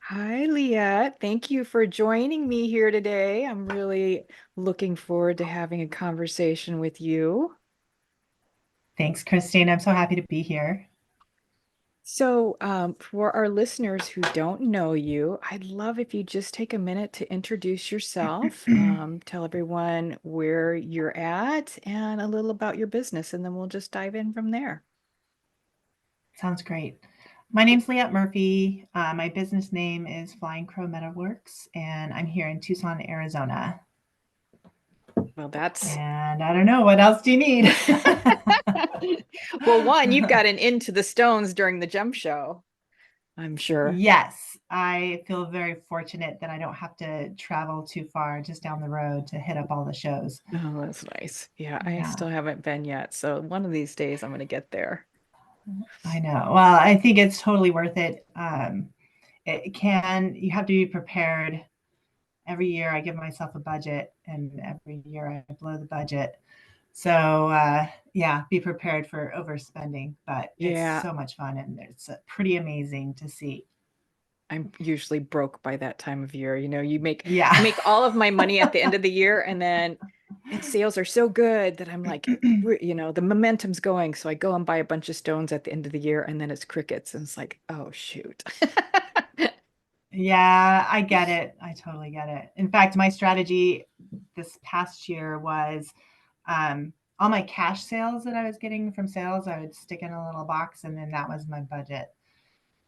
Hi, Liette. Thank you for joining me here today. I'm really looking forward to having a conversation with you. Thanks, Christine. I'm so happy to be here. For our listeners who don't know you, I'd love if you just take a minute to introduce yourself, tell everyone where you're at and a little about your business, and then we'll just dive in from there. Sounds great. My name's Liette Murphy. My business name is Flying Crow Metalworks, and I'm here in Tucson, Arizona. Well, that's And I don't know, what else do you need? well, one, you've got an Into the Stones during the Gem Show, I'm sure. Yes, I feel very fortunate that I don't have to travel too far, just down the road to hit up all the shows. Oh, that's nice. Yeah, I Yeah, still haven't been yet. So one of these days I'm going to get there. I know. Well, I think it's totally worth it. You have to be prepared. Every year I give myself a budget, and every year I blow the budget. So yeah, be prepared for overspending, but it's Yeah, so much fun and it's pretty amazing to see. I'm usually broke by that time of year. I Yeah. make all of my money at the end of the year and sales are so good that I'm like, the momentum's going. So I go and buy a bunch of stones at the end of the year and then it's crickets and it's like, oh shoot. Yeah, I get it. I totally get it. In fact, my strategy this past year was all my cash sales that I was getting from sales, I would stick in a little box, and then that was my budget.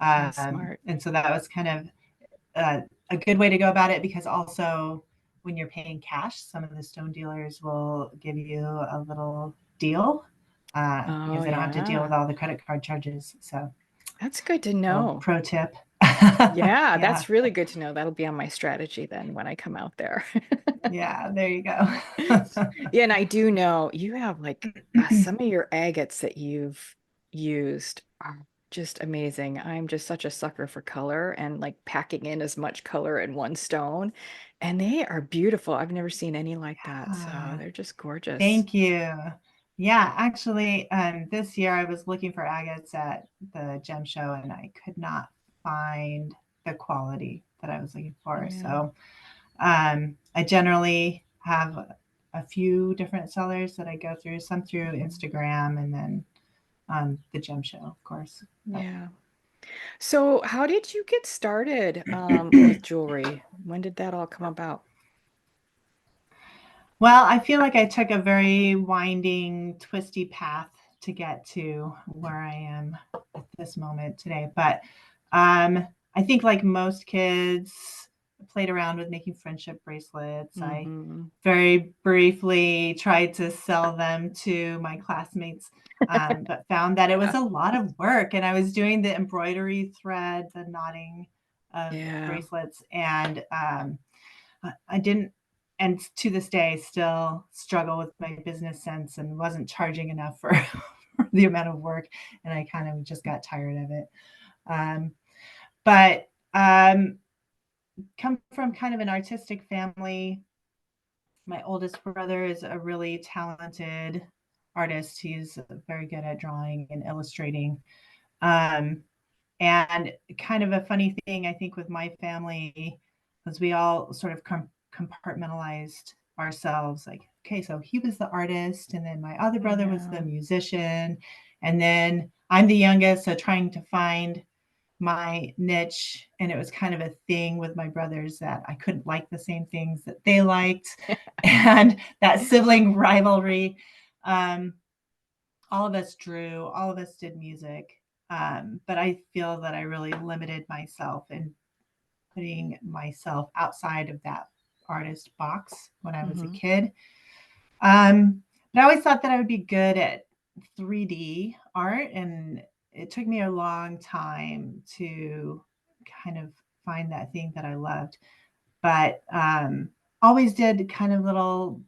That's smart. And so that was kind of a good way to go about it, because also when you're paying cash, some of the stone dealers will give you a little deal Oh because they don't have to deal yeah. with all the credit card charges. So, That's good to little know. pro tip. Yeah, Yeah, that's really good to know. That'll be on my strategy then when I come out there. yeah, there you go. Yeah, and I do know you have like some of your agates that you've used are just amazing. I'm just such a sucker for color and like packing in as much color in one stone. And they are beautiful. I've never seen any like that. So Yeah, they're just gorgeous. thank you. Yeah, actually, this year I was looking for agates at the gem show, and I could not find the quality that I was looking for. Yeah. So I generally have a few different sellers that I go through, some through Instagram, and then the gem show, of course. But Yeah. So how did you get started with jewelry? When did that all come about? well, I feel like I took a very winding, twisty path to get to where I am at this moment today. But I think, like most kids, played around with making friendship bracelets. I Hmm. very briefly tried to sell them to my classmates, but found that it was Yeah. a lot of work. And I was doing the embroidery thread, the knotting of Yeah. bracelets, and I didn't, and to this day, still struggle with my business sense and wasn't charging enough for the amount of work. And I kind of just got tired of it. Um, but come from kind of an artistic family. My oldest brother is a really talented artist. He's very good at drawing and illustrating. Um, and kind of a funny thing, I think, with my family was we all sort of compartmentalized ourselves. Like, okay, so he was the artist, and then my other brother was the Yeah. musician, and then I'm the youngest, so trying to find my niche. And it was kind of a thing with my brothers that I couldn't like the same things that they liked, and that sibling rivalry. Um, all of us drew, all of us did music. But I feel that I really limited myself in putting myself outside of that artist box when I was a Hmm. kid. But I always thought that I would be good at 3D art, and it took me a long time to kind of find that thing that I loved. But always did kind of little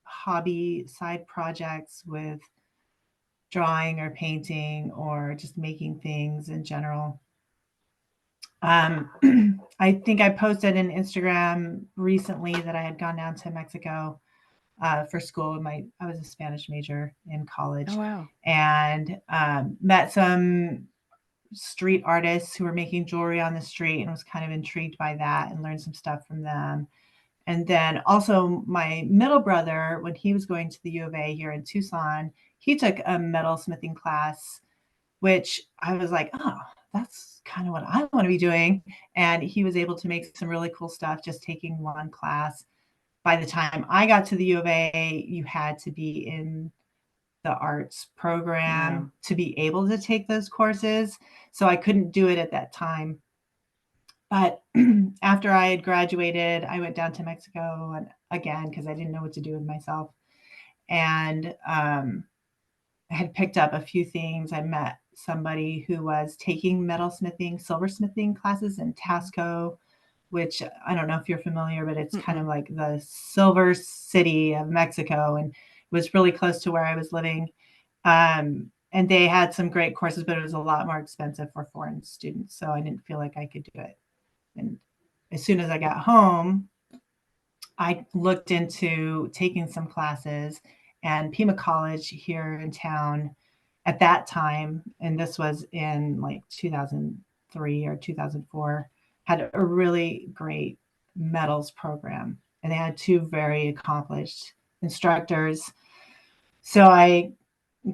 hobby side projects with drawing or painting or just making things in general. Um, I think I posted an Instagram recently that I had gone down to Mexico for school. I was a Spanish major in Oh college, wow. and met some street artists who were making jewelry on the street, and was kind of intrigued by that and learned some stuff from them. And then also my middle brother, when he was going to the U of A here in Tucson, he took a metalsmithing class, which I was like, oh, that's kind of what I want to be doing. And he was able to make some really cool stuff just taking one class. By the time I got to the U of A, you had to be in the arts Yeah. program to be able to take those courses. So I couldn't do it at that time. But after I had graduated, I went down to Mexico and again because I didn't know what to do with myself. And I had picked up a few things. I met somebody who was taking metalsmithing, silversmithing classes in Tasco, which I don't know if you're familiar, but it's kind of Mm-mm. like the silver city of Mexico, and it was really close to where I was living. And they had some great courses, but it was a lot more expensive for foreign students, so I didn't feel like I could do it. And as soon as I got home, I looked into taking some classes, and Pima College here in town at that time, and this was in like 2003 or 2004, had a really great metals program. And they had two very accomplished instructors. So I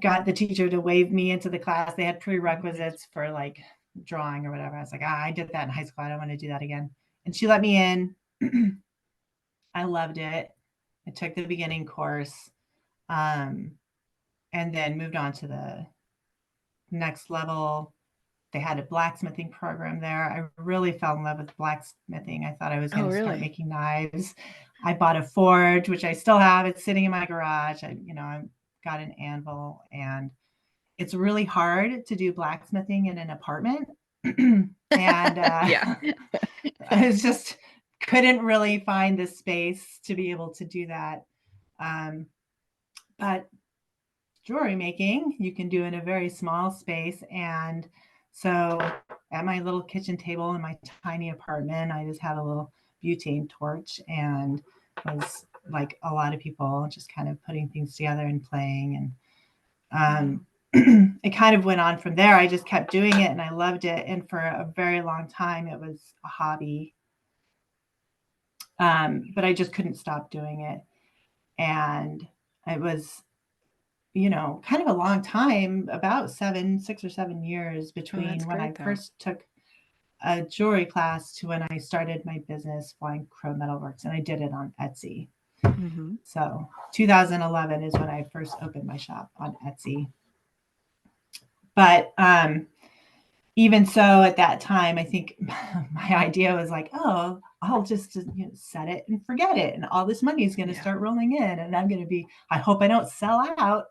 got the teacher to wave me into the class. They had prerequisites for like drawing or whatever. I was like, I did that in high school. I don't want to do that again. And she let me in. I loved it. I took the beginning course, um, and then moved on to the next level. They had a blacksmithing program there. I really fell in love with blacksmithing. I thought I was going Oh, to start really? making knives. I bought a forge, which I still have. It's sitting in my garage. I got an anvil, and it's really hard to do blacksmithing in an apartment. And Yeah. I was just couldn't really find the space to be able to do that. Um, but jewelry making you can do in a very small space. And so at my little kitchen table in my tiny apartment, I just had a little butane torch and was like a lot of people just kind of putting things together and playing. And it kind of went on from there. I just kept doing it and I loved it. And for a very long time, it was a hobby. But I just couldn't stop doing it. And it was, kind of a long time, about 6 or 7 years Oh, that's between when great I though. first took a jewelry class to when I started my business, Flying Crow Metalworks, and I did it on Etsy. Hmm. So 2011 is when I first opened my shop on Etsy. But even so, at that time, I think my idea was like, oh, I'll just set it and forget it, and all this money is going to Yeah. start rolling in, and I'm going to be. I hope I don't sell out.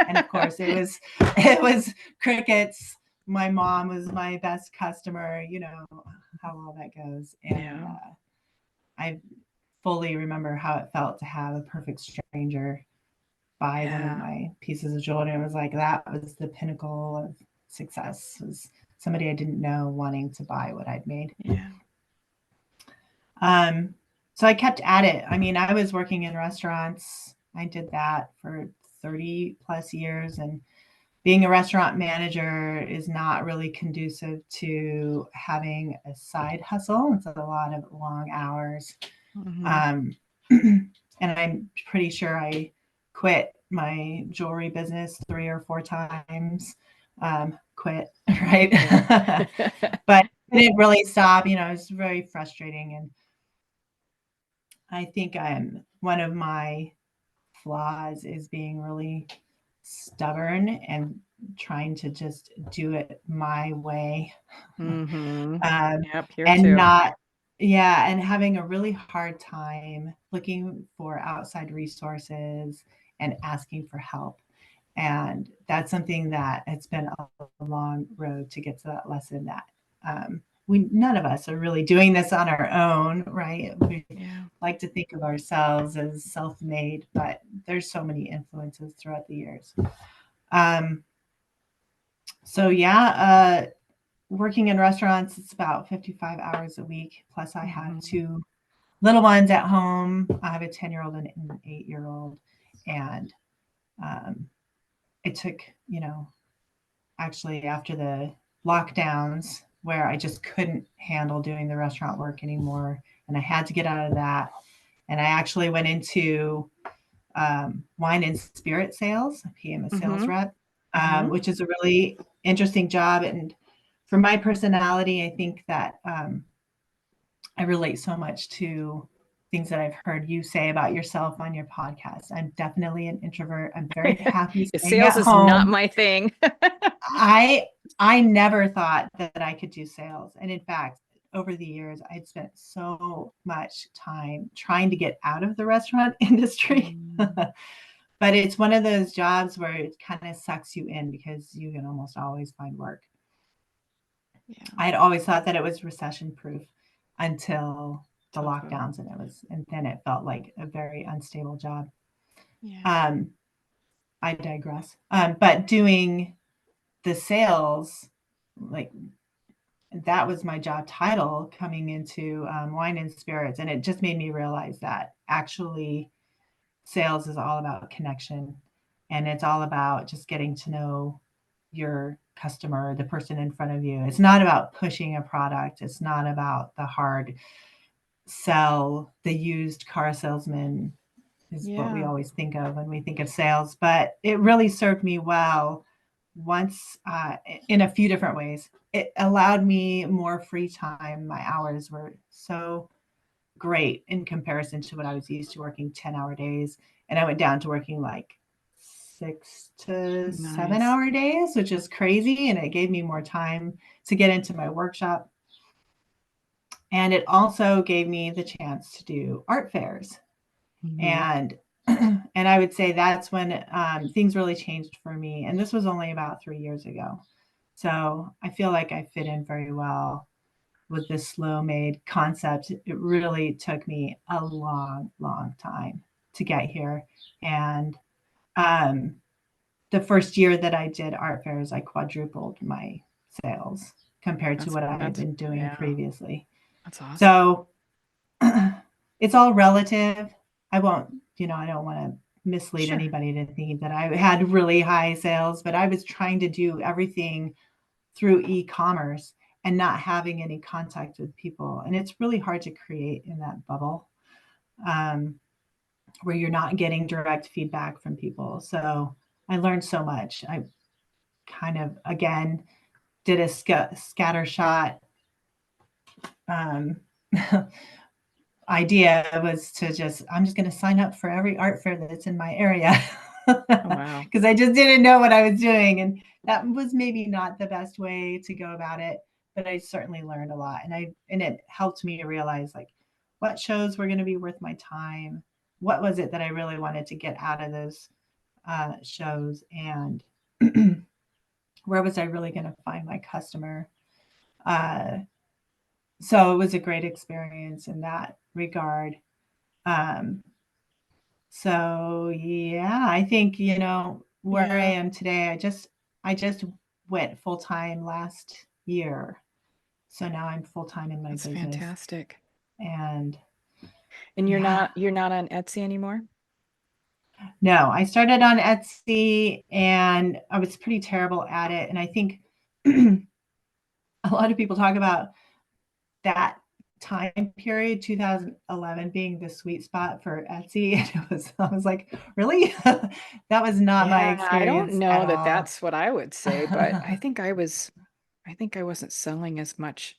And of course, it was crickets. My mom was my best customer. You know how all that goes, and Yeah. I fully remember how it felt to have a perfect stranger buy one of Yeah. my pieces of jewelry. And it was like that was the pinnacle of success. Was somebody I didn't know wanting to buy what I'd made. Yeah. Um, so I kept at it. I mean, I was working in restaurants. I did that for 30 plus years, and being a restaurant manager is not really conducive to having a side hustle. It's a lot of long hours. Hmm. Um, and I'm pretty sure I quit my jewelry business 3 or 4 times. Quit, right? Yeah. But I didn't really stop. It was very frustrating. And I think one of my flaws is being really stubborn and trying to just do it my way. Hmm. um, Yep, here and too. not, yeah, and having a really hard time looking for outside resources and asking for help. And that's something that it's been a long road to get to that lesson that we none of us are really doing this on our own, right? We Yeah. like to think of ourselves as self-made, but there's so many influences throughout the years. Um, so yeah, working in restaurants, it's about 55 hours a week. Plus, I have Hmm. two little ones at home. I have a 10-year-old and an 8-year-old. And um, it took, actually, after the lockdowns where I just couldn't handle doing the restaurant work anymore. And I had to get out of that. And I actually went into wine and spirit sales. I became a sales Mm-hmm. rep, Mm-hmm. which is a really interesting job. And for my personality, I think that I relate so much to things that I've heard you say about yourself on your podcast. I'm definitely an introvert. I'm very happy staying Sales at is not home. my thing. I I never thought that I could do sales. And in fact, over the years, I'd spent so much time trying to get out of the restaurant industry. Mm, But it's one of those jobs where it kind of sucks you in because you can almost always find work. yeah. I had always thought that it was recession proof until the Till COVID. lockdowns, and then it felt like a very unstable job. Yeah. Um, I digress. But doing the sales, like that was my job title coming into wine and spirits, and it just made me realize that actually sales is all about connection, and it's all about just getting to know your customer, the person in front of you. It's not about pushing a product. It's not about the hard sell, the used car salesman is what we Yeah. always think of when we think of sales. But it really served me well once in a few different ways. It allowed me more free time. My hours were so great in comparison to what I was used to working 10-hour days. And I went down to working like 6 to 7 Nice. hour days, which is crazy. And it gave me more time to get into my workshop. And it also gave me the chance to do art fairs. Mm-hmm. And and I would say that's when things really changed for me. And this was only about 3 years ago. So I feel like I fit in very well with this slow made concept. It really took me a long, long time to get here. And um, the first year that I did art fairs, I quadrupled my sales compared to what I had been doing Yeah. previously. That's awesome. So it's all relative. I won't, I don't want to mislead Sure. anybody to think that I had really high sales, but I was trying to do everything through e-commerce and not having any contact with people. And it's really hard to create in that bubble um, where you're not getting direct feedback from people. So I learned so much. I kind of, again, did a scatter shot um, idea was to I'm just going to sign up for every art fair that's in my area Oh, wow. because I just didn't know what I was doing. And that was maybe not the best way to go about it, but I certainly learned a lot. And it helped me to realize like what shows were going to be worth my time. What was it that I really wanted to get out of those shows? And where was I really going to find my customer? Uh, so it was a great experience in that regard. Um, so yeah, I think where I Yeah. am today. I just went full time last year, so now I'm full time in my That's business. fantastic. And And yeah, you're not on Etsy anymore? no, I started on Etsy and I was pretty terrible at it. And I think a lot of people talk about that time period 2011 being the sweet spot for Etsy. And I was like, really? That was not my Yeah, I don't experience at know that all. that's what I would say, but I think I wasn't selling as much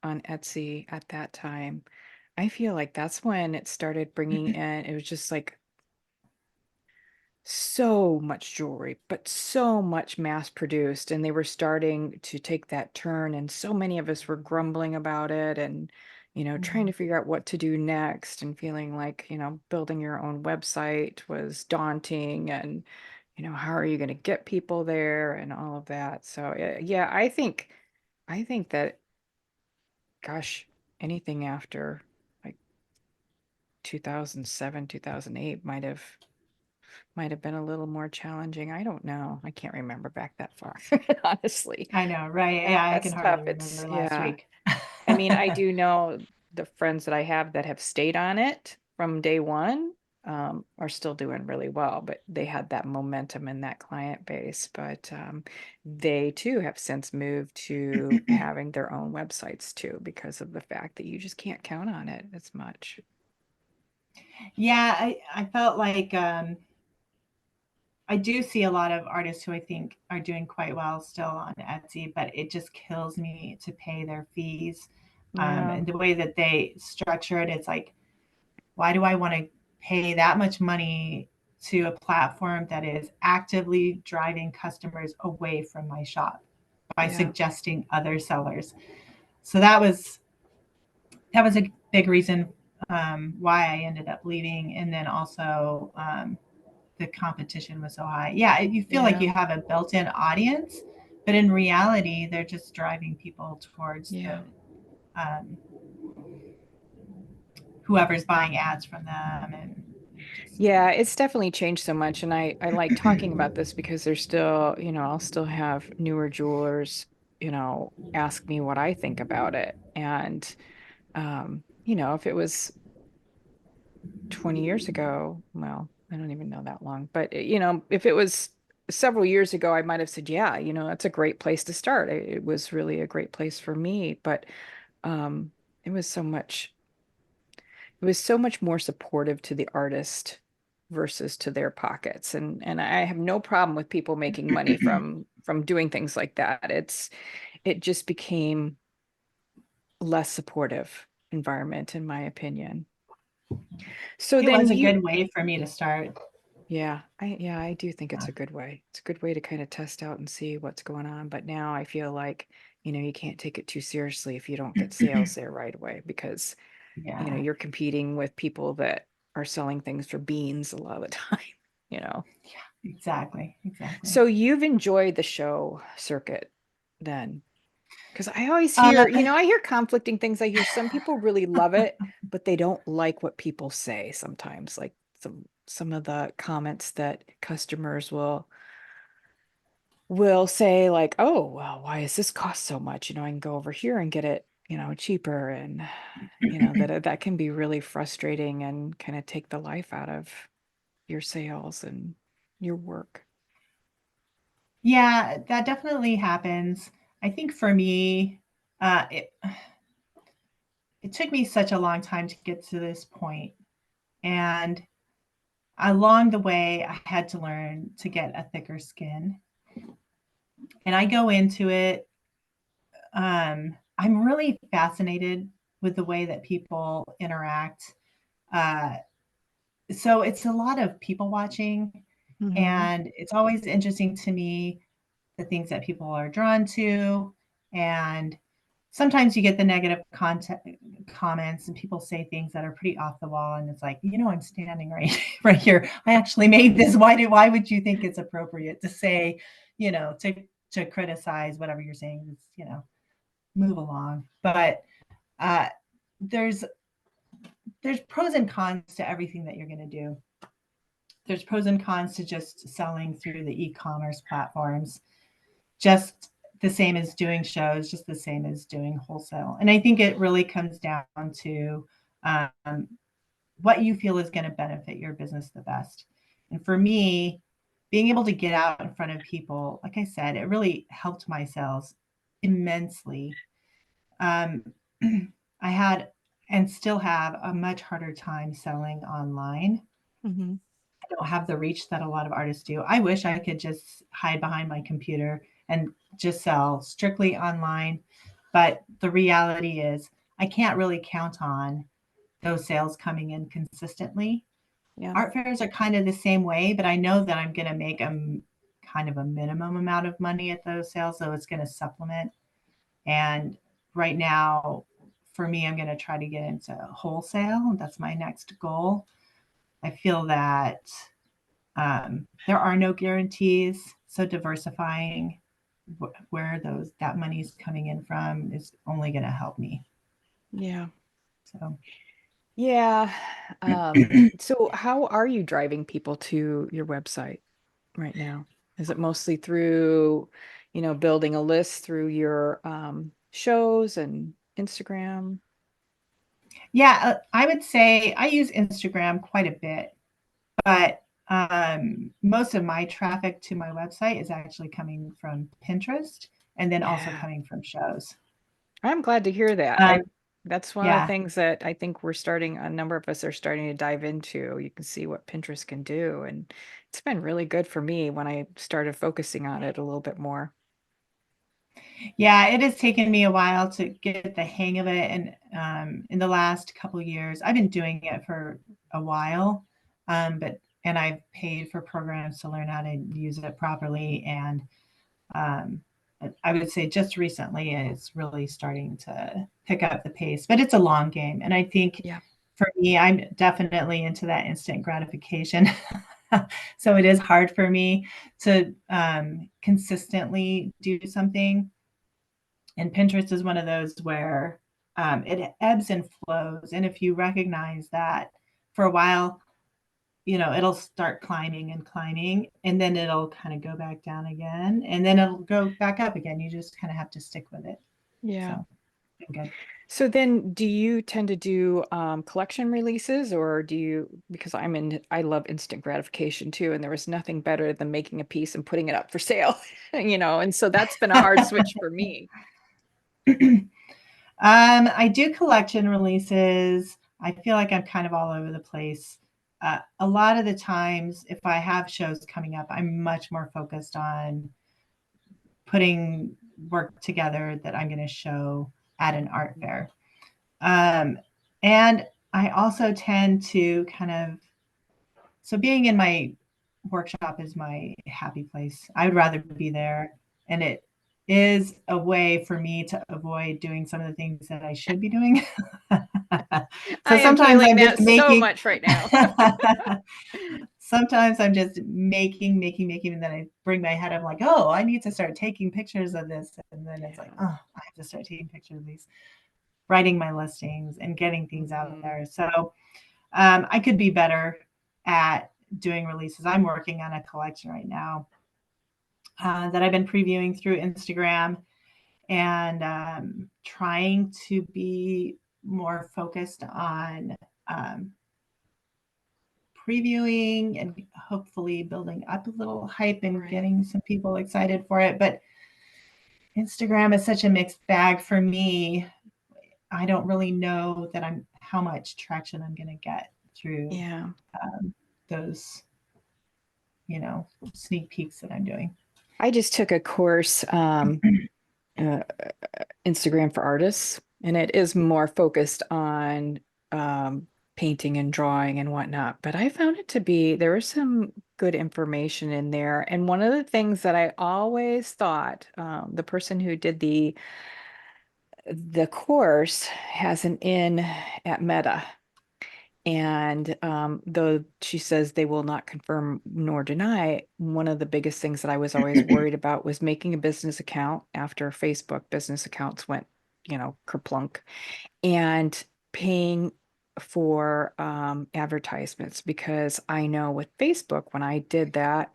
on Etsy at that time. I feel like that's when it started bringing in, it was just like so much jewelry, but so much mass produced, and they were starting to take that turn, and so many of us were grumbling about it and, trying to figure out what to do next and feeling like, building your own website was daunting and, how are you going to get people there and all of that. So, yeah, I think that, gosh, anything after like 2007, 2008 might have been a little more challenging. I don't know. I can't remember back that far, honestly. I know, right? Yeah, Yeah, I can that's tough. hardly It's remember last yeah. week. I mean, I do know the friends that I have that have stayed on it from day one. are still doing really well, but they had that momentum in that client base. But they too have since moved to having their own websites too, because of the fact that you just can't count on it as much. Yeah, I felt like I do see a lot of artists who I think are doing quite well still on Etsy, but it just kills me to pay their fees. Yeah, And the way that they structure it, it's like, why do I want to pay that much money to a platform that is actively driving customers away from my shop by yeah, suggesting other sellers? So that was a big reason why I ended up leaving. And then also the competition was so high. Yeah, you feel like yeah, you have a built-in audience, but in reality, they're just driving people towards the yeah. um, whoever's buying ads from them, and just Yeah, it's definitely changed so much. And I like talking about this because there's still, I'll still have newer jewelers, ask me what I think about it. And, if it was 20 years ago, well, I don't even know that long, but if it was several years ago, I might have said, yeah, that's a great place to start. It was really a great place for me, but um, it was so much, it was so much more supportive to the artist versus to their pockets. And I have no problem with people making money from doing things like that. It just became less supportive environment, in my opinion. So it then was a you good way for me to start. Yeah, I do think it's a good way. It's a good way to kind of test out and see what's going on. But now I feel like, you can't take it too seriously if you don't get sales there right away because, Yeah, you're competing with people that are selling things for beans a lot of the time, you know. exactly, exactly. So you've enjoyed the show circuit then? Because I always Uh, hear, I hear conflicting things. I hear some people really love it, but they don't like what people say sometimes, like some of the comments that customers will say like, "Oh, well, why does this cost so much? I can go over here and get it, cheaper." And that can be really frustrating and kind of take the life out of your sales and your work. yeah, that definitely happens. I think for me, it took me such a long time to get to this point, and along the way, I had to learn to get a thicker skin. And I go into it. I'm really fascinated with the way that people interact. Uh, so it's a lot of people watching, Hmm. and it's always interesting to me the things that people are drawn to. And sometimes you get the negative content comments, and people say things that are pretty off the wall, and it's like, I'm standing right right here. I actually made this. Why would you think it's appropriate to say, to criticize whatever you're saying? Is, move along. But uh, there's there's pros and cons to everything that you're going to do. There's pros and cons to just selling through the e-commerce platforms, just the same as doing shows, just the same as doing wholesale. And I think it really comes down to um, what you feel is going to benefit your business the best. And for me, being able to get out in front of people, like I said, it really helped my sales immensely. Um, I had and still have a much harder time selling online. Hmm. I don't have the reach that a lot of artists do. I wish I could just hide behind my computer and just sell strictly online. But the reality is, I can't really count on those sales coming in consistently. Yeah. Art fairs are kind of the same way, but I know that I'm going to make kind of a minimum amount of money at those sales, so it's going to supplement. And right now, for me, I'm going to try to get into wholesale. That's my next goal. I feel that there are no guarantees, so diversifying where that money's coming in from is only going to help me. Yeah. So Yeah. So how are you driving people to your website right now? Is it mostly through, building a list through your shows and Instagram? yeah, I would say I use Instagram quite a bit. But most of my traffic to my website is actually coming from Pinterest and then also Yeah. coming from shows. I'm glad to hear that. Um, That's one of the yeah, things that I think a number of us are starting to dive into. You can see what Pinterest can do. And it's been really good for me when I started focusing on it a little bit more. yeah, it has taken me a while to get the hang of it. And in the last couple of years, I've been doing it for a while, and I've paid for programs to learn how to use it properly. And um, I would say just recently it's really starting to pick up the pace, but it's a long game. And I think Yeah. for me, I'm definitely into that instant gratification. So it is hard for me to consistently do something. And Pinterest is one of those where it ebbs and flows. And if you recognize that for a while, it'll start climbing and climbing, and then it'll kind of go back down again, and then it'll go back up again. You just kind of have to stick with it. Yeah. So, good. So then do you tend to do collection releases or because I love instant gratification too, and there was nothing better than making a piece and putting it up for sale, and so that's been a hard switch for me. I do collection releases. I feel like I'm kind of all over the place. A lot of the times, if I have shows coming up, I'm much more focused on putting work together that I'm going to show at an art fair. Um, and I also tend to so being in my workshop is my happy place. I would rather be there. And it is a way for me to avoid doing some of the things that I should be doing. So I am sometimes feeling I'm just that so making, much right now. sometimes I'm just making, and then I bring my head up like, oh, I need to start taking pictures of this. And then it's like, Yeah. oh, I have to start taking pictures of these, writing my listings and getting things out Mhm. there. So I could be better at doing releases. I'm working on a collection right now that I've been previewing through Instagram, and trying to be more focused on um, previewing and hopefully building up a little hype and Right. getting some people excited for it. But Instagram is such a mixed bag for me. I don't really know that I'm how much traction I'm going to get through Yeah. those, sneak peeks that I'm doing. I just took a course, uh, Instagram for artists, and it is more focused on um, painting and drawing and whatnot. But I found it to be, there was some good information in there. And one of the things that I always thought, the person who did the course has an in at Meta. And though she says they will not confirm nor deny, one of the biggest things that I was always worried about was making a business account after Facebook business accounts went, kerplunk, and paying for advertisements because I know with Facebook, when I did that,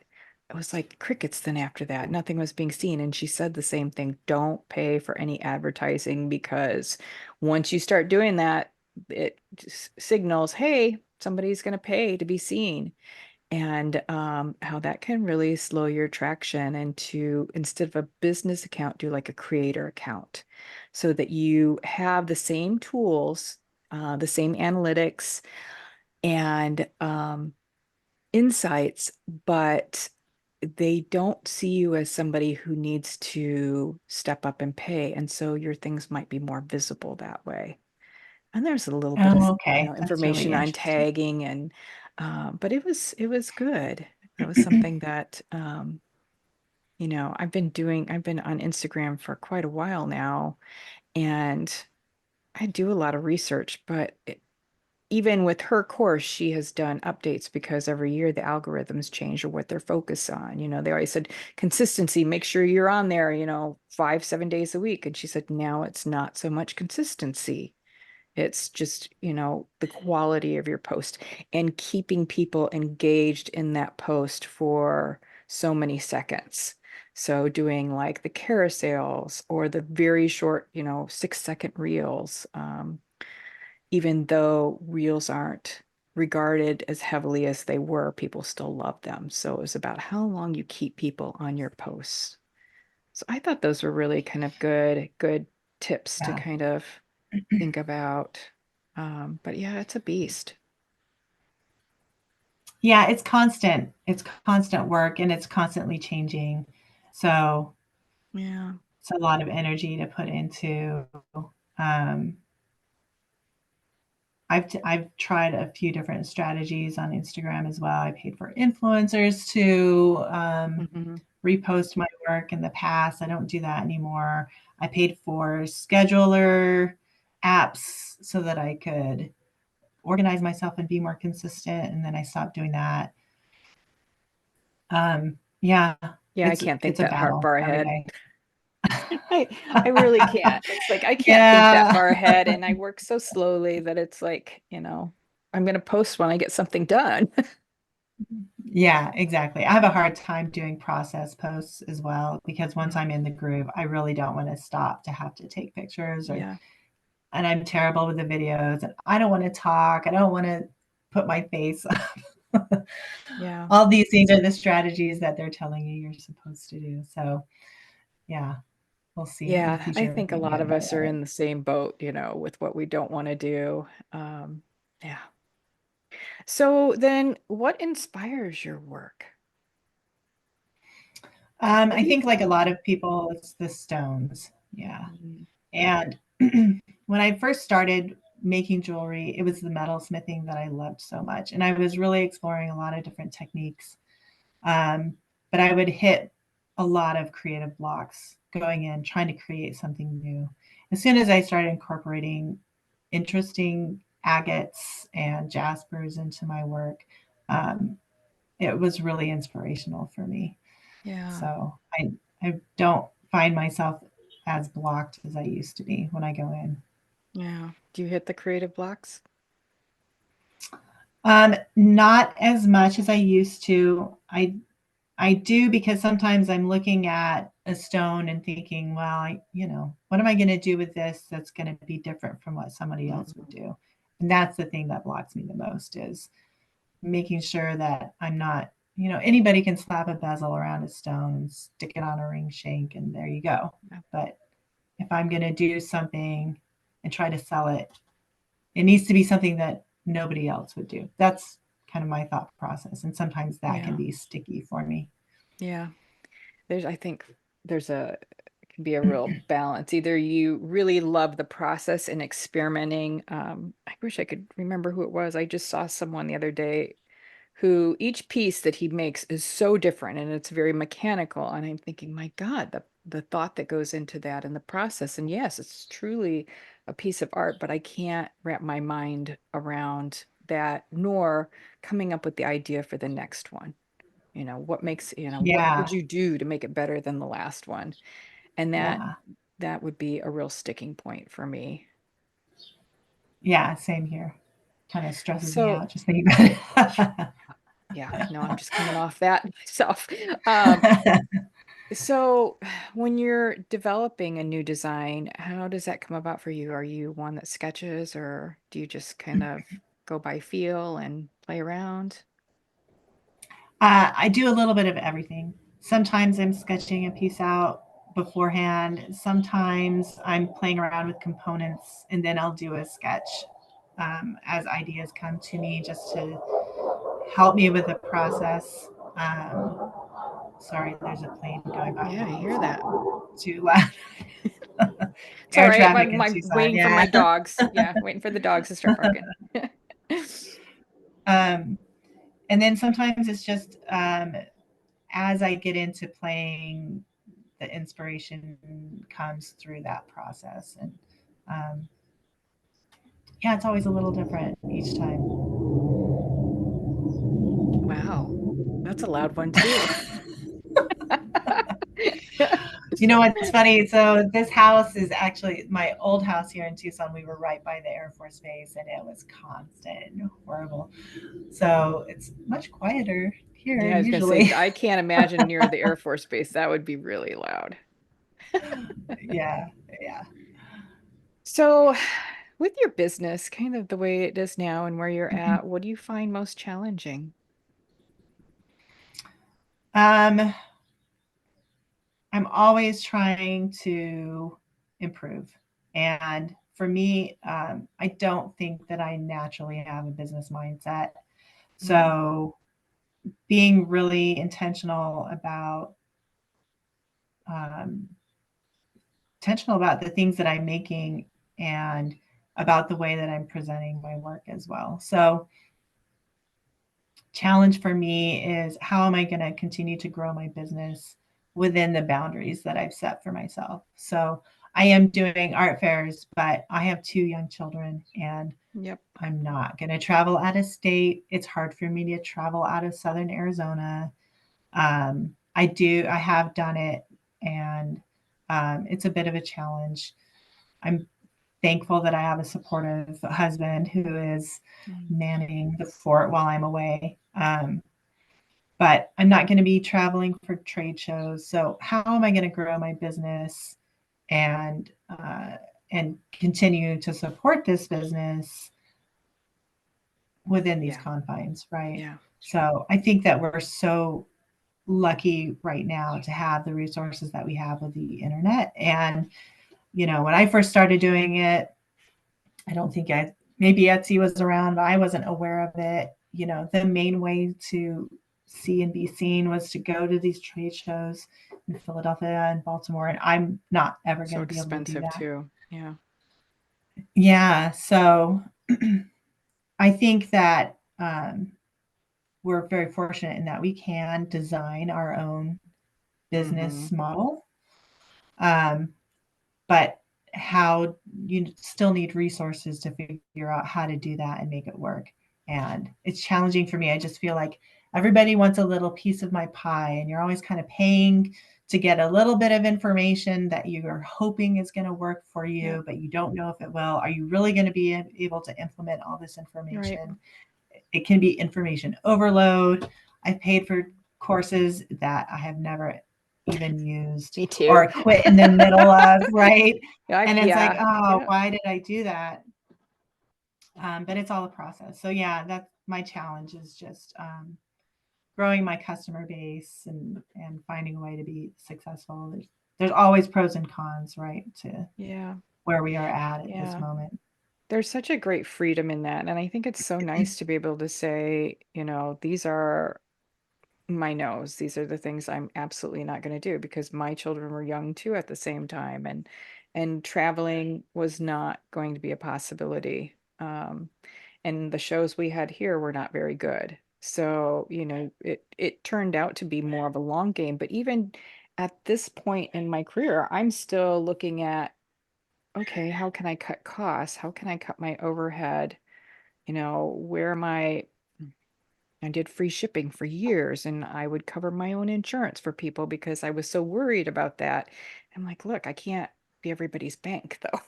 it was like crickets then after that. Nothing was being seen. And she said the same thing. Don't pay for any advertising because once you start doing that, it signals, hey, somebody's going to pay to be seen. And how that can really slow your traction and to, instead of a business account, do like a creator account so that you have the same tools, the same analytics and insights, but they don't see you as somebody who needs to step up and pay. And so your things might be more visible that way. And there's a little bit of, Oh, okay. That's really information on interesting. tagging and but it was good. That was something that I've been on Instagram for quite a while now, and I do a lot of research, but even with her course, she has done updates because every year the algorithms change or what they're focused on. They always said consistency, make sure you're on there, 5, 7 days a week. And she said now it's not so much consistency. It's just, the quality of your post and keeping people engaged in that post for so many seconds. So doing like the carousels or the very short, 6-second reels, even though reels aren't regarded as heavily as they were, people still loved them. So it was about how long you keep people on your posts. So I thought those were really kind of good tips to Yeah. kind of think about. But yeah, it's a beast. Yeah, it's constant. It's constant work and it's constantly changing. So Yeah. it's a lot of energy to put into. Um, I've tried a few different strategies on Instagram as well. I paid for influencers to Hmm. repost my work in the past. I don't do that anymore. I paid for scheduler apps so that I could organize myself and be more consistent. And then I stopped doing that. Yeah, Yeah, I can't think it's a that battle far every ahead. day. I I really can't. It's like I can't think that Yeah. far ahead and I work so slowly that it's like, I'm gonna post when I get something done. Yeah, exactly. I have a hard time doing process posts as well because once Mm. I'm in the groove, I really don't want to stop to have to take pictures or Yeah. and I'm terrible with the videos and I don't want to talk. I don't want to put my face up. Yeah. All these things are the strategies that they're telling you you're supposed to do. So, yeah, we'll see in the Yeah, I future if think a we can lot get of better us are at it. in the same boat, with what we don't want to do. Um, yeah. So then what inspires your work? Have I you? think like a lot of people, it's the stones. Yeah. Mm. And when I first started making jewelry, it was the metalsmithing that I loved so much. And I was really exploring a lot of different techniques. Um, but I would hit a lot of creative blocks going in, trying to create something new. As soon as I started incorporating interesting agates and jaspers into my work, um, it was really inspirational for me. Yeah. So I don't find myself as blocked as I used to be when I go in. Yeah. Do you hit the creative blocks? Not as much as I used to. I do because sometimes I'm looking at a stone and thinking, well, what am I going to do with this that's going to be different from what somebody else would Mhm. do? And that's the thing that blocks me the most is making sure that I'm not, anybody can slap a bezel around a stone and stick it on a ring shank and there you go. Yeah. But if I'm going to do something and try to sell it, it needs to be something that nobody else would do. That's kind of my thought process. And sometimes that can Yeah. be sticky for me. Yeah. I think there's can be a real balance. Either you really love the process and experimenting. I wish I could remember who it was. I just saw someone the other day who each piece that he makes is so different and it's very mechanical. And I'm thinking, my God, the thought that goes into that and the process. And yes, it's truly a piece of art, but I can't wrap my mind around that, nor coming up with the idea for the next one. What Yeah. could you do to make it better than the last one? And that Yeah. that would be a real sticking point for me. Yeah. Same here. Kind of stresses me So, out just thinking about yeah, no, I'm just coming off that myself. Um, it. so when you're developing a new design, how does that come about for you? Are you one that sketches or do you just kind of go by feel and play around? I do a little bit of everything. Sometimes I'm sketching a piece out beforehand. Sometimes I'm playing around with components and then I'll do a sketch as ideas come to me just to help me with the process. Sorry, there's a plane going by. Yeah, I Hopefully, hear it's that. not too loud. It's all Air right. traffic in My Tucson. waiting for Yeah. my dogs. Yeah, waiting for the dogs to start barking. um, and then sometimes it's just as I get into playing, the inspiration comes through that process. And um, yeah, it's always a little different each time. Wow, that's a loud one too. You know what's funny? So this house is actually my old house here in Tucson. We were right by the Air Force Base, and it was constant and horrible. So it's much quieter here Yeah, I was gonna say usually. I can't imagine near the Air Force Base. That would be really loud. Yeah, yeah. So With your business, kind of the way it is now and where you're Mhm. at, what do you find most challenging? Um, I'm always trying to improve. And for me, I don't think that I naturally have a business mindset. Mm, So being really um, intentional about the things that I'm making and about the way that I'm presenting my work as well. So challenge for me is how am I going to continue to grow my business within the boundaries that I've set for myself. So I am doing art fairs, but I have two young children and yep. I'm not going to travel out of state. It's hard for me to travel out of Southern Arizona. I have done it, and it's a bit of a challenge. I'm thankful that I have a supportive husband who is Mm, manning the fort while I'm away. But I'm not going to be traveling for trade shows. So how am I going to grow my business and and continue to support this business within these yeah. confines, right? Yeah. So I think that we're so lucky right now to have the resources that we have with the internet. And when I first started doing it, I don't think maybe Etsy was around, but I wasn't aware of it. The main way to see and be seen was to go to these trade shows in Philadelphia and Baltimore, and I'm not ever So going to be able to do expensive that. too. Yeah. Yeah, so I think that we're very fortunate in that we can design our own Mm-hmm. business model. Um, but how you still need resources to figure out how to do that and make it work. And it's challenging for me. I just feel like everybody wants a little piece of my pie, and you're always kind of paying to get a little bit of information that you are hoping is going to work for Yep. you, but you don't know if it will. Are you really going to be able to implement all this Right. information? It can be information overload. I've paid for courses that I have never even used Me too. or quit in the middle of, right? And it's like, Yeah. oh, Yeah. why did I do that? But it's all a process. So yeah, that's my challenge is just growing my customer base and finding a way to be successful. There's always pros and cons, right, to Yeah. where we are at this Yeah. moment. There's such a great freedom in that. And I think it's so nice to be able to say, these are my no's. These are the things I'm absolutely not going to do because my children were young too at the same time, and traveling was not going to be a possibility. And the shows we had here were not very good. So, it turned out to be more of a long game. But even at this point in my career, I'm still looking at, okay, how can I cut costs? How can I cut my overhead? Where am I did free shipping for years and I would cover my own insurance for people because I was so worried about that. I'm like, look, I can't be everybody's bank though,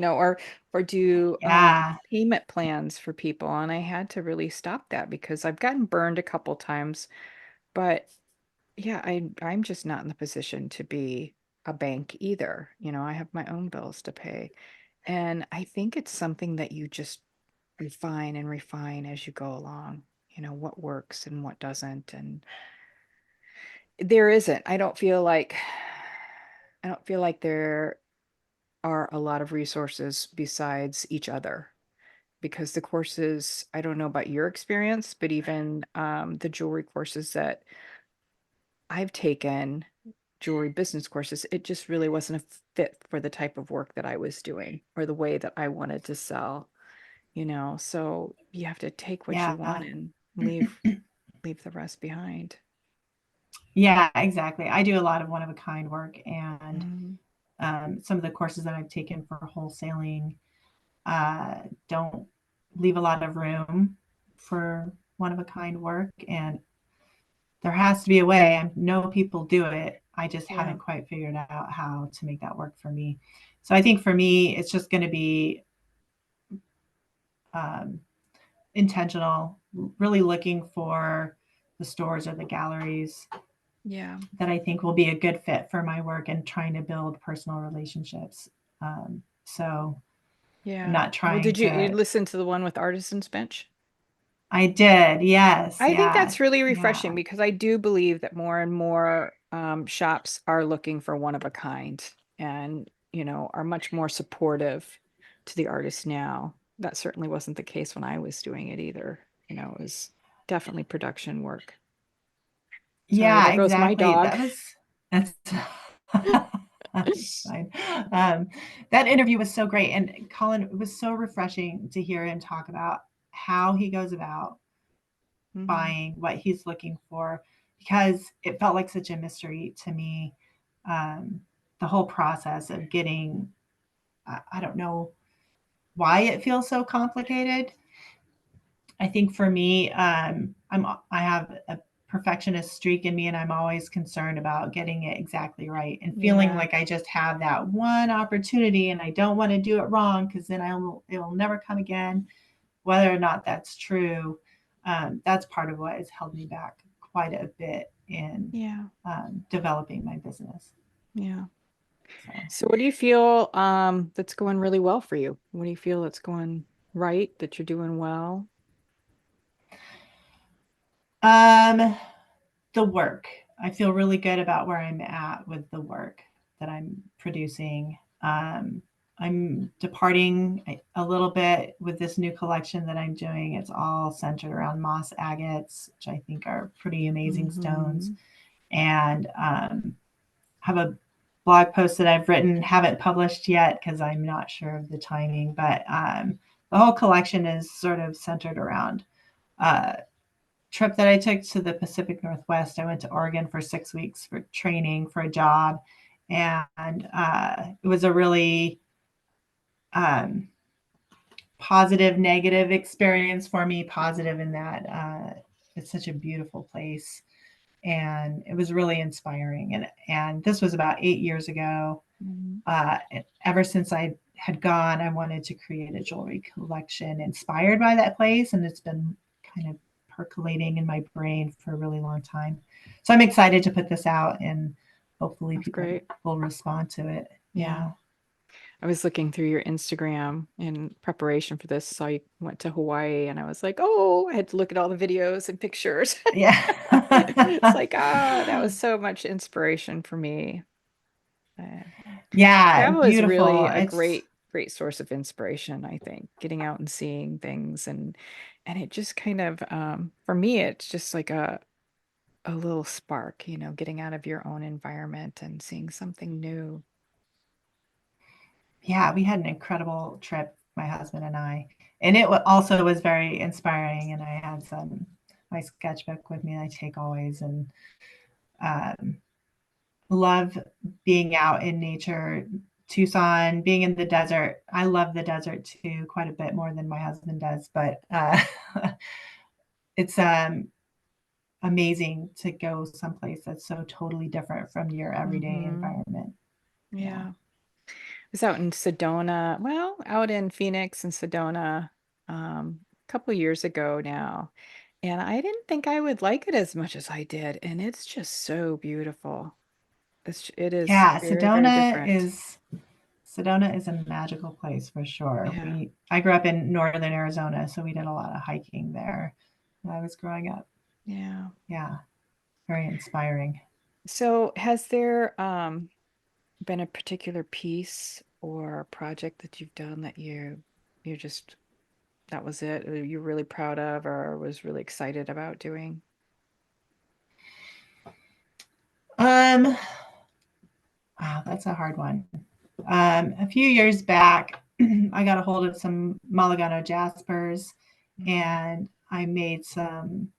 or do Yeah. payment plans for people. And I had to really stop that because I've gotten burned a couple times. But yeah, I'm just not in the position to be a bank either. I have my own bills to pay. And I think it's something that you just refine and refine as you go along, what works and what doesn't. And there isn't, I don't feel like there are a lot of resources besides each other because the courses, I don't know about your experience, but even the jewelry courses that I've taken, jewelry business courses, it just really wasn't a fit for the type of work that I was doing or the way that I wanted to sell. So you have to take what you Yeah. want and leave the rest behind. Yeah, exactly. I do a lot of one of a kind work, and Mhm. some of the courses that I've taken for wholesaling don't leave a lot of room for one of a kind work. And there has to be a way. I know people do it. I just Yeah. haven't quite figured out how to make that work for me. So I think for me, it's just going to be um, intentional, really looking for the stores or the galleries Yeah. that I think will be a good fit for my work and trying to build personal relationships. So I'm Yeah. not Well, trying did you to. listen to the one with Artisan's Bench? I did. Yes. I think Yeah. that's really Yeah. refreshing because I do believe that more and more shops are looking for one of a kind and, are much more supportive to the artist now. That certainly wasn't the case when I was doing it either. It was definitely production work. Sorry, Yeah, there goes my exactly. dog. That's that's fine. Um, that interview was so great. And Colin, it was so refreshing to hear him talk about how he goes about Hmm. buying what he's looking for, because it felt like such a mystery to me. Um, the whole process of getting, I don't know why it feels so complicated. I think for me, I have a perfectionist streak in me, and I'm always concerned about getting it exactly right and feeling Yeah. like I just have that one opportunity, and I don't want to do it wrong because then it will never come again. Whether or not that's true, that's part of what has held me back quite a bit in Yeah. developing my business. Yeah. So. So what do you feel that's going really well for you? What do you feel that's going right, that you're doing well? Um, the work. I feel really good about where I'm at with the work that I'm producing. I'm departing a little bit with this new collection that I'm doing. It's all centered around moss agates, which I think are pretty amazing stones. Hmm. And have a blog post that I've written, haven't published yet because I'm not sure of the timing, but the whole collection is sort of centered around trip that I took to the Pacific Northwest. I went to Oregon for 6 weeks for training for a job, and it was a really um, positive, negative experience for me. Positive in that it's such a beautiful place, and it was really inspiring. And this was about 8 years ago. Hmm. Uh, Ever since I had gone, I wanted to create a jewelry collection inspired by that place, and it's been kind of percolating in my brain for a really long time. So I'm excited to put this out, and hopefully That's people great. will respond to it. Yeah. Yeah. I was looking through your Instagram in preparation for this. Saw you went to Hawaii, and I was like, oh, I had to look at all the videos and pictures. It's Yeah. like, that was so much inspiration for me. Uh, Yeah, Travel is beautiful. really a It's great source of inspiration, I think. Getting out and seeing things and it just kind of for me it's just like a little spark, getting out of your own environment and seeing something new. Yeah, we had an incredible trip, my husband and I, and it also was very inspiring. And I had my sketchbook with me. I take always, and um, love being out in nature. Tucson, being in the desert. I love the desert too, quite a bit more than my husband does. But it's amazing to go someplace that's so totally different from your everyday Hmm. environment. Yeah. Yeah. I was out in Sedona, well, out in Phoenix and Sedona a couple years ago now. And I didn't think I would like it as much as I did. And it's just so beautiful. It is Yeah, very, very different. Sedona is a magical place for sure. Yeah. I grew up in northern Arizona, so we did a lot of hiking there when I was growing up. Yeah. Yeah, very inspiring. So has there been a particular piece or project that you've done that you're just that was it, or you're really proud of or was really excited about doing? Um, wow, that's a hard one. A few years back, I got a hold of some Malagano jaspers, Mm. and I made some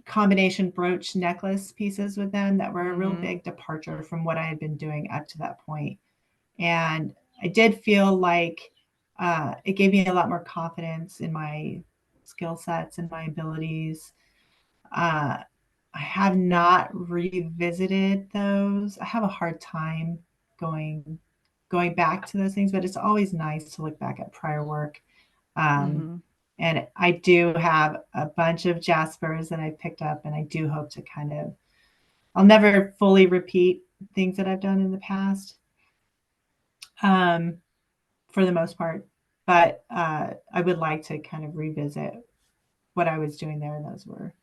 combination brooch necklace pieces with them that were a real Mm-hmm. big departure from what I had been doing up to that point. And I did feel like it gave me a lot more confidence in my skill sets and my abilities. Uh, I have not revisited those. I have a hard time going back to those things, but it's always nice to look back at prior work. Um, Mm-hmm. and I do have a bunch of Jaspers that I picked up, and I do hope to kind of, I'll never fully repeat things that I've done in the past. Um, for the most part. But I would like to kind of revisit what I was doing there. And those were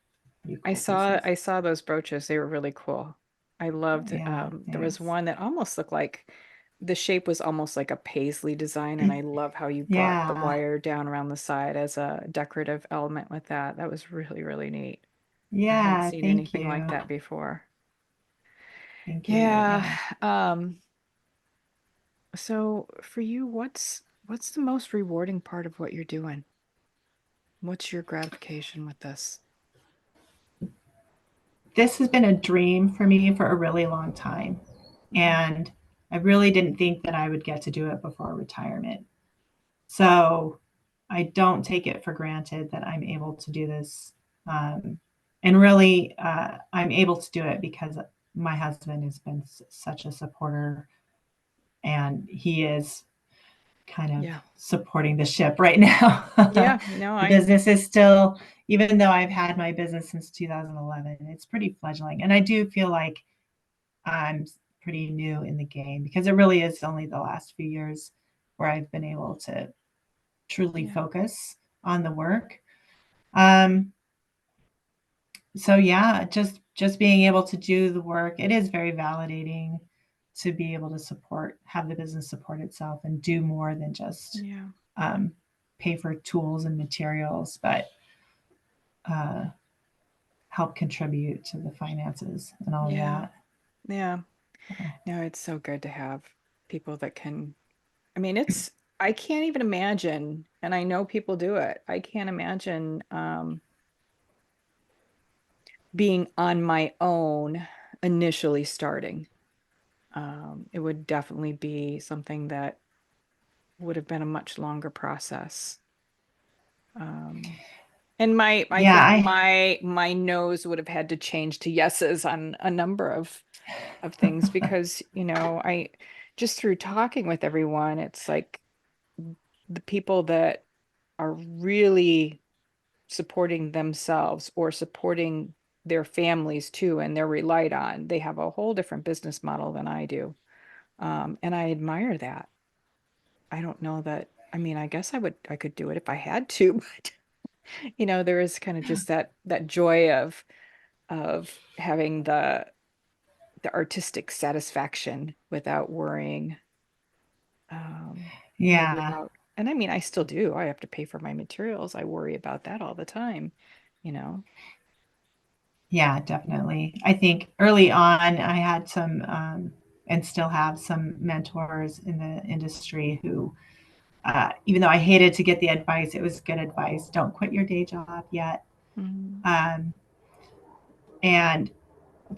pretty I cool saw pieces. I saw those brooches. They were really cool. I loved Yeah, there was thanks. one that almost looked like the shape was almost like a paisley design, and I love how you brought the Yeah, wire down around the side as a decorative element with that. That was really, really neat. I hadn't yeah, seen thank anything like you. that before. Thank you. Yeah. Yeah. So for you, what's the most rewarding part of what you're doing? What's your gratification with this? This has been a dream for me for a really long time. Mhm. And I really didn't think that I would get to do it before retirement. So I don't take it for granted that I'm able to do this. Um, and really, I'm able to do it because my husband has been such a supporter, and he is kind of Yeah. supporting the ship right now. Yeah, no, The I business is still, even though I've had my business since 2011, it's pretty fledgling. And I do feel like I'm pretty new in the game because it really is only the last few years where I've been able to truly yeah. focus on the work. Um, so yeah, just being able to do the work, it is very validating to be able to have the business support itself and do more than just Yeah. um, pay for tools and materials, but uh, help contribute to the finances and all of Yeah. that. Yeah. No, it's so good to have people that can, I mean, I can't even imagine, and I know people do it. I can't imagine being on my own initially starting. It would definitely be something that would have been a much longer process. Um, and I Yeah, think I my nose would have had to change to yeses on a number of things because, I just through talking with everyone, it's like the people that are really supporting themselves or supporting their families too, and they're relied on. They have a whole different business model than I do. And I admire that. I don't know that, I mean, I guess I could do it if I had to, but there is kind of just that joy of having the artistic satisfaction without worrying, maybe yeah, about, and I mean, I still do. I have to pay for my materials. I worry about that all the time, you know. yeah, definitely. I think early on I had some and still have some mentors in the industry who even though I hated to get the advice, it was good advice. Don't quit your day job yet. Mhm. Um, and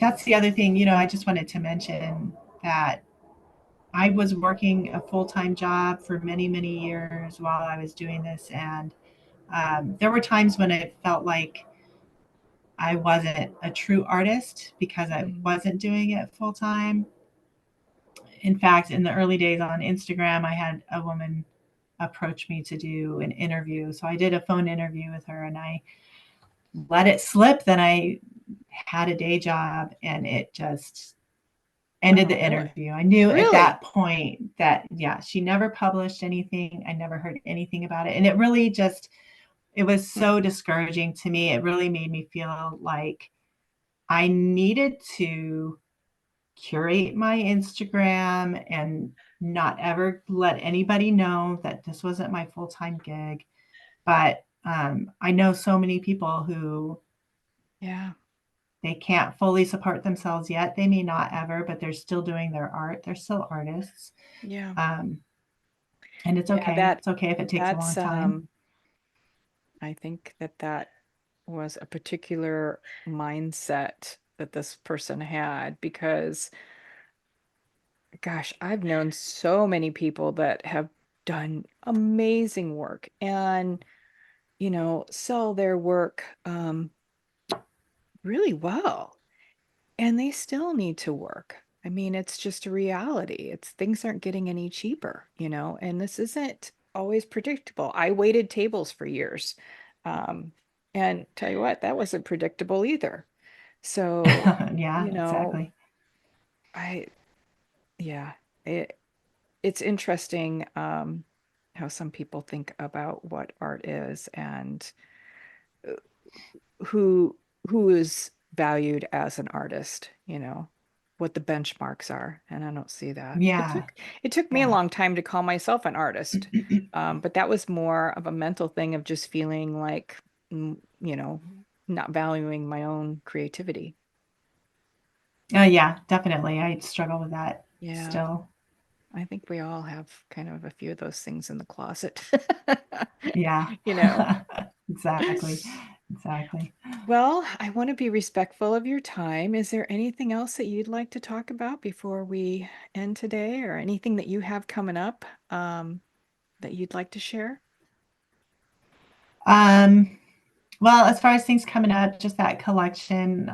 that's the other thing, I just wanted to mention that I was working a full time job for many, many years while I was doing this. And there were times when it felt like I wasn't a true artist because I Mhm. wasn't doing it full time. In fact, in the early days on Instagram, I had a woman approach me to do an interview. So I did a phone interview with her and I let it slip. Then I had a day job and it just ended Oh, the really? interview. I knew at Really? that point that, yeah, she never published anything. I never heard anything about it. And it really just, it was Hmm. so discouraging to me. It really made me feel like I needed to curate my Instagram and not ever let anybody know that this wasn't my full time gig. But I know so many people who Yeah. they can't fully support themselves yet. They may not ever, but they're still doing their art. They're still artists. Yeah. Um, and it's Yeah, okay. It's okay if it takes a that's long time. I think that was a particular mindset that this person had because gosh, I've known so many people that have done amazing work and sell their work really well, and they still need to work. I mean, it's just a reality. It's things aren't getting any cheaper, and this isn't always predictable. I waited tables for years. Um, and tell you what, that wasn't predictable either. So, Yeah, you know, exactly. I, yeah, it's interesting. how some people think about what art is and uh, who who is valued as an artist, what the benchmarks are. And I don't see that. Yeah. It took me a Yeah. long time to call myself an artist. But that was more of a mental thing of just feeling like, you know, not valuing my own creativity. Yeah, definitely. I struggle with that Yeah, still. I think we all have kind of a few of those things in the closet. Yeah. You know. Exactly. Exactly. Well, I want to be respectful of your time. Is there anything else that you'd like to talk about before we end today, or anything that you have coming up that you'd like to share? Um, well, as far as things coming up, just that collection,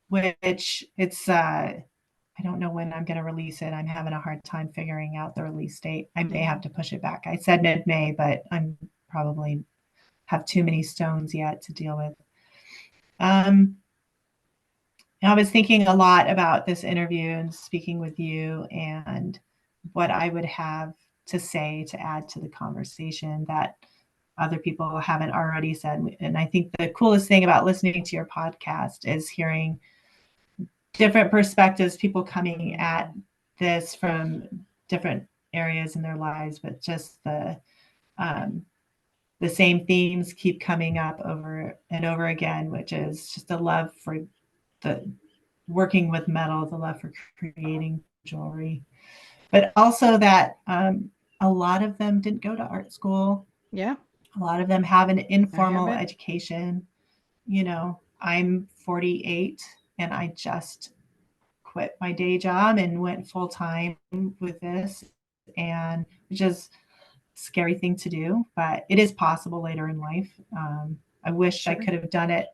which it's I don't know when I'm going to release it. I'm having a hard time figuring out the release date. I may Yeah, have to push it back. I said mid-May, but I'm probably have too many stones yet to deal with. Um, I was thinking a lot about this interview and speaking with you and what I would have to say to add to the conversation that other people haven't already said. And I think the coolest thing about listening to your podcast is hearing different perspectives, people coming at this from different areas in their lives, but just um, the same themes keep coming up over and over again, which is just a love for the working with metal, the love for creating jewelry, but also that a lot of them didn't go to art school. yeah, A lot of them have an I informal haven't. education. I'm 48 and I just quit my day job and went full time with this, and which is scary thing to do, but it is possible later in life. I wish I Sure. could have done it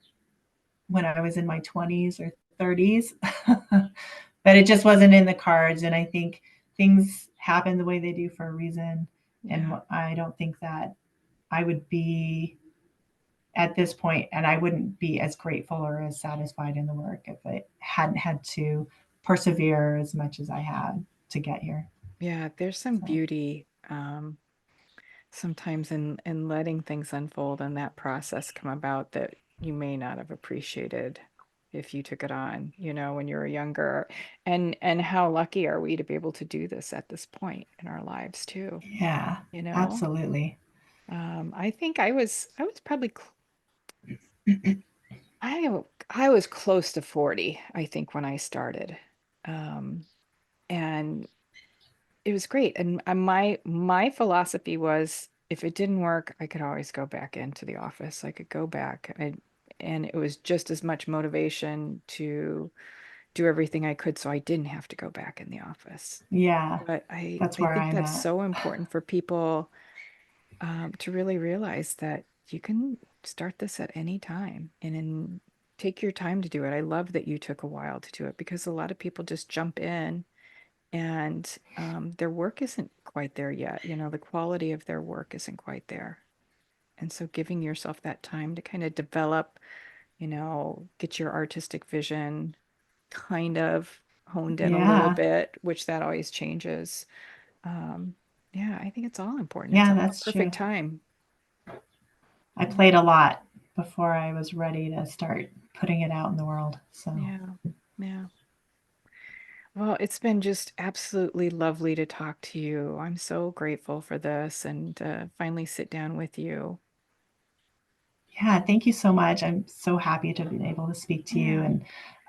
when I was in my 20s or 30s, but it just wasn't in the cards. And I think things happen the way they do for a reason. And Yeah. I don't think that I would be at this point, and I wouldn't be as grateful or as satisfied in the work if I hadn't had to persevere as much as I had to get here. Yeah, there's some So, beauty sometimes in letting things unfold and that process come about that you may not have appreciated if you took it on, when you were younger. And how lucky are we to be able to do this at this point in our lives too, yeah, you know? absolutely. I think I was probably I was close to 40, I think, when I started. Um, and it was great. And my philosophy was if it didn't work, I could always go back into the office. I could go back. And it was just as much motivation to do everything I could so I didn't have to go back in the office. Yeah, But I that's I where think I'm that's at. so important for people to really realize that you can start this at any time and then take your time to do it. I love that you took a while to do it because a lot of people just jump in and their work isn't quite there yet. The quality of their work isn't quite there. And so giving yourself that time to kind of develop, get your artistic vision kind of honed in a little Yeah, bit, which that always changes. Um, yeah, I think it's all important. It's yeah, all a that's true. perfect time. I played a lot before I was ready to start putting it out in the world. So, Yeah. Yeah. Well, it's been just absolutely lovely to talk to you. I'm so grateful for this and finally sit down with you. yeah, thank you so much. I'm so happy to be able to speak to you, Yeah.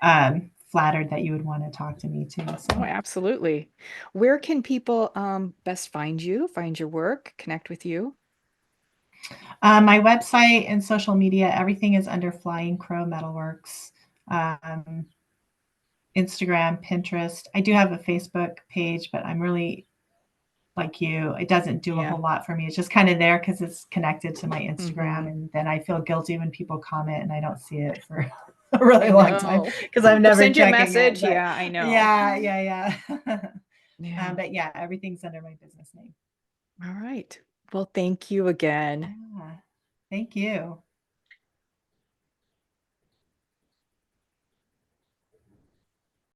and flattered that you would want to talk to me too. Oh, So, absolutely. Where can people best find you, find your work, connect with you? my website and social media, everything is under Flying Crow Metalworks. Um, Instagram, Pinterest. I do have a Facebook page, but I'm really like you. It doesn't do a Yeah. whole lot for me. It's just kind of there because it's connected to my Instagram. Mm-hmm. And then I feel guilty when people comment and I don't see it for a really I long time know. because I'm Or never send you a checking it. message. But Yeah, I know. yeah, yeah, yeah. Yeah. But yeah, everything's under my business name. All right. Well, thank you again. Yeah. Thank you.